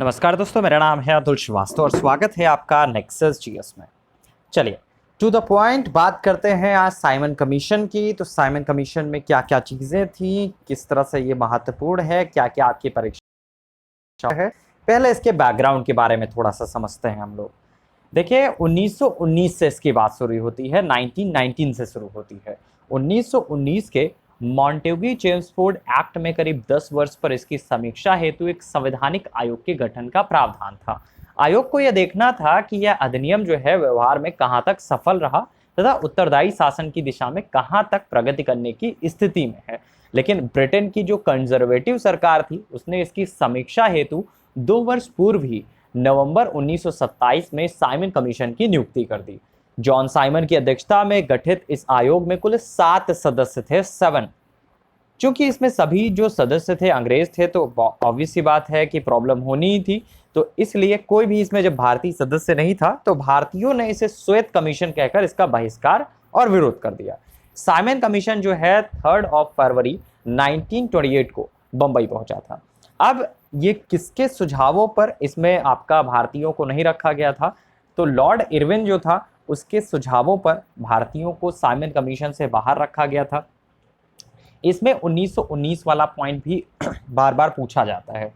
नमस्कार दोस्तों, मेरा नाम है अतुल श्रीवास्तव और स्वागत है आपका नेक्सस जीएस में। चलिए टू द पॉइंट बात करते हैं आज साइमन कमीशन की। तो साइमन कमीशन में क्या क्या चीज़ें थी, किस तरह से ये महत्वपूर्ण है, क्या क्या आपकी परीक्षा है, पहले इसके बैकग्राउंड के बारे में थोड़ा सा समझते हैं हम लोग। देखिए 1919 से इसकी बात शुरू होती है, 1919 से शुरू होती है। 1919 के मॉन्टेग्यू चेम्सफोर्ड एक्ट में करीब 10 वर्ष पर इसकी समीक्षा हेतु एक संवैधानिक आयोग के गठन का प्रावधान था। आयोग को यह देखना था कि यह अधिनियम जो है व्यवहार में कहां तक सफल रहा तथा उत्तरदायी शासन की दिशा में कहां तक प्रगति करने की स्थिति में है। लेकिन ब्रिटेन की जो कंजर्वेटिव सरकार थी उसने इसकी समीक्षा हेतु 2 वर्ष पूर्व ही नवंबर 1927 में साइमन कमीशन की नियुक्ति कर दी। जॉन साइमन की अध्यक्षता में गठित इस आयोग में कुल 7 सदस्य थे, 7। चूंकि इसमें सभी जो सदस्य थे अंग्रेज थे तो ऑब्वियस सी बात है कि प्रॉब्लम होनी ही थी। तो इसलिए कोई भी इसमें जब भारतीय सदस्य नहीं था तो भारतीयों ने इसे श्वेत कमीशन कहकर इसका बहिष्कार और विरोध कर दिया। साइमन कमीशन जो है 3 फरवरी 1928 को बंबई पहुंचा था। अब ये किसके सुझावों पर इसमें आपका भारतीयों को नहीं रखा गया था, तो लॉर्ड इरविन जो था उसके सुझावों पर भारतीयों को साइमन कमीशन से बाहर रखा गया था। इसमें 1919 वाला पॉइंट भी बार बार पूछा जाता है।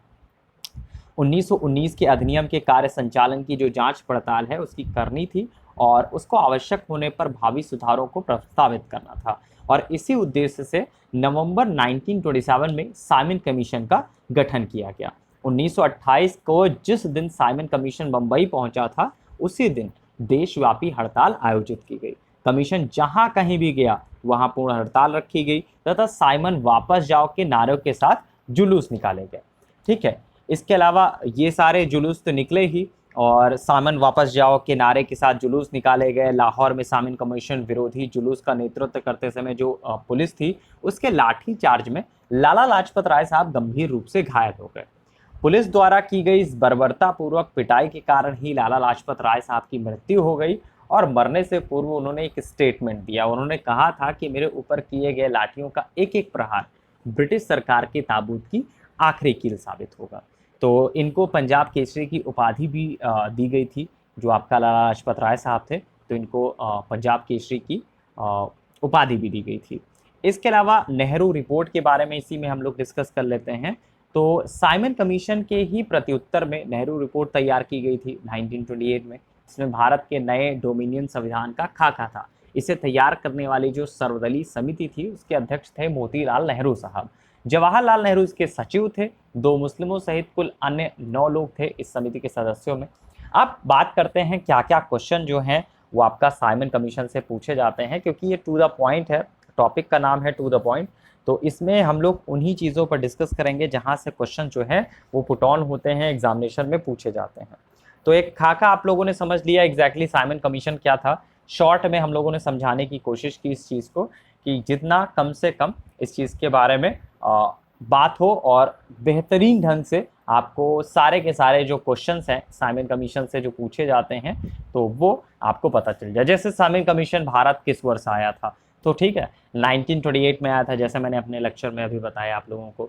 1919 के अधिनियम के कार्य संचालन की जो जांच पड़ताल है उसकी करनी थी और उसको आवश्यक होने पर भावी सुधारों को प्रस्तावित करना था। और इसी उद्देश्य से नवंबर 1927 में साइमन कमीशन का गठन किया गया। 1928 को जिस दिन साइमन कमीशन बंबई पहुंचा था उसी दिन देशव्यापी हड़ताल आयोजित की गई। कमीशन जहां कहीं भी गया वहां पूर्ण हड़ताल रखी गई तथा साइमन वापस जाओ के नारों के साथ जुलूस निकाले गए। ठीक है, इसके अलावा ये सारे जुलूस तो निकले ही और साइमन वापस जाओ के नारे के साथ जुलूस निकाले गए। लाहौर में साइमन कमीशन विरोधी जुलूस का नेतृत्व करते समय जो पुलिस थी उसके लाठी चार्ज में लाला लाजपत राय साहब गंभीर रूप से घायल हो गए। पुलिस द्वारा की गई इस बर्बरतापूर्वक पिटाई के कारण ही लाला लाजपत राय साहब की मृत्यु हो गई और मरने से पूर्व उन्होंने एक स्टेटमेंट दिया। उन्होंने कहा था कि मेरे ऊपर किए गए लाठियों का एक एक प्रहार ब्रिटिश सरकार के ताबूत की आखिरी कील साबित होगा। तो इनको पंजाब केसरी की उपाधि भी दी गई थी। जो आपका लाला लाजपत राय साहब थे तो इनको पंजाब केसरी की उपाधि भी दी गई थी। इसके अलावा नेहरू रिपोर्ट के बारे में इसी में हम लोग डिस्कस कर लेते हैं। तो साइमन कमीशन के ही प्रत्युत्तर में नेहरू रिपोर्ट तैयार की गई थी 1928 में। इसमें भारत के नए डोमिनियन संविधान का खाका था। इसे तैयार करने वाली जो सर्वदलीय समिति थी उसके अध्यक्ष थे मोतीलाल नेहरू साहब। जवाहरलाल नेहरू इसके सचिव थे। 2 मुस्लिमों सहित कुल अन्य 9 लोग थे इस समिति के सदस्यों में। अब बात करते हैं क्या क्या क्वेश्चन जो हैं वो आपका साइमन कमीशन से पूछे जाते हैं, क्योंकि ये टू द पॉइंट है। टॉपिक का नाम है टू द पॉइंट, तो इसमें हम लोग उन्हीं चीज़ों पर डिस्कस करेंगे जहाँ से क्वेश्चन जो है वो पुट ऑन होते हैं, एग्जामिनेशन में पूछे जाते हैं। तो एक खाका आप लोगों ने समझ लिया एग्जैक्टली साइमन कमीशन क्या था। शॉर्ट में हम लोगों ने समझाने की कोशिश की इस चीज़ को कि जितना कम से कम इस चीज़ के बारे में बात हो और बेहतरीन ढंग से आपको सारे के सारे जो क्वेश्चंस हैं साइमन कमीशन से जो पूछे जाते हैं तो वो आपको पता चल जाए। जैसे साइमन कमीशन भारत किस वर्ष आया था, तो ठीक है 1928 में आया था, जैसे मैंने अपने लेक्चर में अभी बताया आप लोगों को।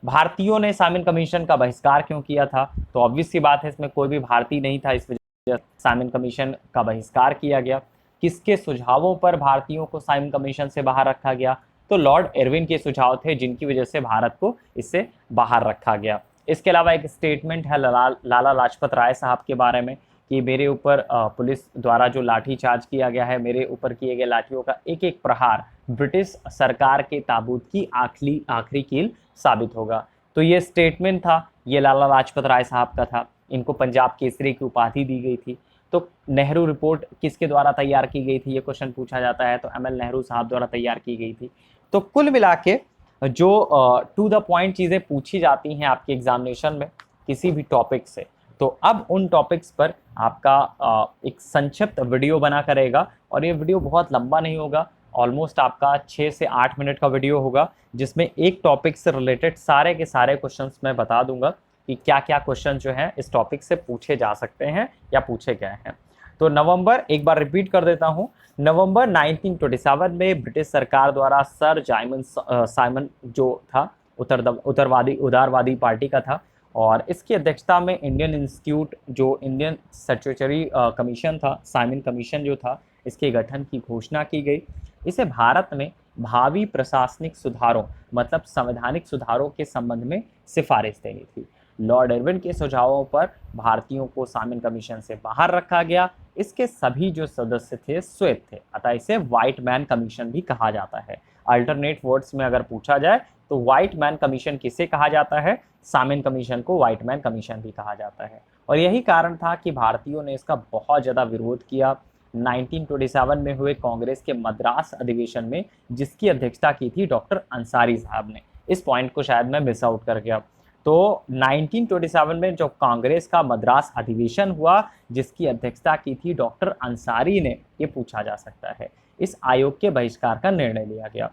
भारतीयों ने साइमन कमीशन का बहिष्कार क्यों किया था, तो ऑब्वियस सी बात है इसमें कोई भी भारतीय नहीं था, इस वजह से साइमन कमीशन का बहिष्कार किया गया। किसके सुझावों पर भारतीयों को साइमन कमीशन से बाहर रखा गया, तो लॉर्ड इरविन के सुझाव थे जिनकी वजह से भारत को इससे बाहर रखा गया। इसके अलावा एक स्टेटमेंट है लाला लाजपत राय साहब के बारे में कि मेरे ऊपर पुलिस द्वारा जो लाठी चार्ज किया गया है, मेरे ऊपर किए गए लाठियों का एक एक प्रहार ब्रिटिश सरकार के ताबूत की आखिरी कील साबित होगा। तो ये स्टेटमेंट था, ये लाला लाजपत राय साहब का था। इनको पंजाब केसरी की उपाधि दी गई थी। तो नेहरू रिपोर्ट किसके द्वारा तैयार की गई थी, ये क्वेश्चन पूछा जाता है, तो एमएल नेहरू साहब द्वारा तैयार की गई थी। तो कुल मिला के जो टू द पॉइंट चीज़ें पूछी जाती हैं आपके एग्जामिनेशन में किसी भी टॉपिक से, तो अब उन टॉपिक्स पर आपका एक संक्षिप्त वीडियो बना करेगा और ये वीडियो बहुत लंबा नहीं होगा, ऑलमोस्ट आपका 6 से 8 मिनट का वीडियो होगा जिसमें एक टॉपिक से रिलेटेड सारे के सारे क्वेश्चंस मैं बता दूंगा कि क्या क्या क्वेश्चन जो हैं इस टॉपिक से पूछे जा सकते हैं या पूछे गए हैं। तो नवंबर, एक बार रिपीट कर देता हूँ, नवंबर 1927 में ब्रिटिश सरकार द्वारा सर साइमन जो था उदारवादी पार्टी का था, और इसकी अध्यक्षता में इंडियन इंस्टीट्यूट, जो इंडियन स्टैट्यूटरी कमीशन था, साइमन कमीशन जो था, इसके गठन की घोषणा की गई। इसे भारत में भावी प्रशासनिक सुधारों मतलब संवैधानिक सुधारों के संबंध में सिफारिश देनी थी। लॉर्ड इरविन के सुझावों पर भारतीयों को साइमन कमीशन से बाहर रखा गया। इसके सभी जो सदस्य थे श्वेत थे, अतः इसे व्हाइट मैन कमीशन भी कहा जाता है। अल्टरनेट वर्ड्स में अगर पूछा जाए तो व्हाइट मैन कमीशन किसे कहा जाता है, साइमन कमीशन को व्हाइट मैन कमीशन भी कहा जाता है। और यही कारण था कि भारतीयों ने इसका बहुत ज़्यादा विरोध किया। 1927 में हुए कांग्रेस के मद्रास अधिवेशन में, जिसकी अध्यक्षता की थी डॉक्टर अंसारी साहब ने। इस पॉइंट को शायद मैं मिस आउट कर गया। तो 1927 में जो कांग्रेस का मद्रास अधिवेशन हुआ, जिसकी अध्यक्षता की थी डॉक्टर अंसारी ने, ये पूछा जा सकता है। इस आयोग के बहिष्कार का निर्णय लिया गया।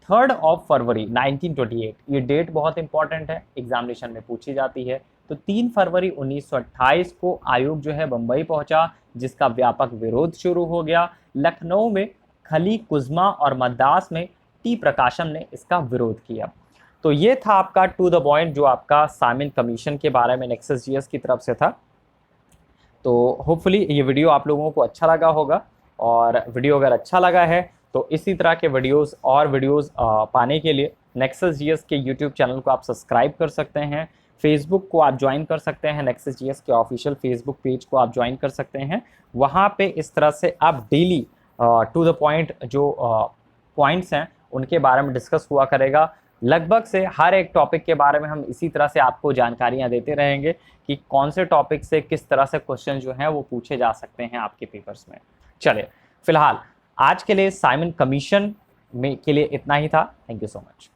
3 फरवरी 1928, ये डेट बहुत इंपॉर्टेंट है, एग्जामिनेशन में पूछी जाती है। तो 3 फरवरी 1928 को आयोग जो है बंबई पहुंचा, जिसका व्यापक विरोध शुरू हो गया। लखनऊ में खली कुज्मा और मद्रास में टी प्रकाशम ने इसका विरोध किया। तो ये था आपका टू द पॉइंट, जो आपका साइमन कमीशन के बारे में नेक्सस जीएस की तरफ से था। तो होपफुली ये वीडियो आप लोगों को अच्छा लगा होगा, और वीडियो अगर अच्छा लगा है तो इसी तरह के वीडियोस और वीडियोस पाने के लिए नेक्सस जीएस के यूट्यूब चैनल को आप सब्सक्राइब कर सकते हैं। फेसबुक को आप ज्वाइन कर सकते हैं, नेक्सस जीएस के ऑफिशियल फेसबुक पेज को आप ज्वाइन कर सकते हैं। वहाँ पे इस तरह से आप डेली टू द पॉइंट जो पॉइंट्स हैं उनके बारे में डिस्कस हुआ करेगा। लगभग से हर एक टॉपिक के बारे में हम इसी तरह से आपको जानकारियां देते रहेंगे कि कौन से टॉपिक से किस तरह से क्वेश्चन जो हैं वो पूछे जा सकते हैं आपके पेपर्स में। चलिए, फिलहाल आज के लिए साइमन कमीशन में के लिए इतना ही था। Thank you so much.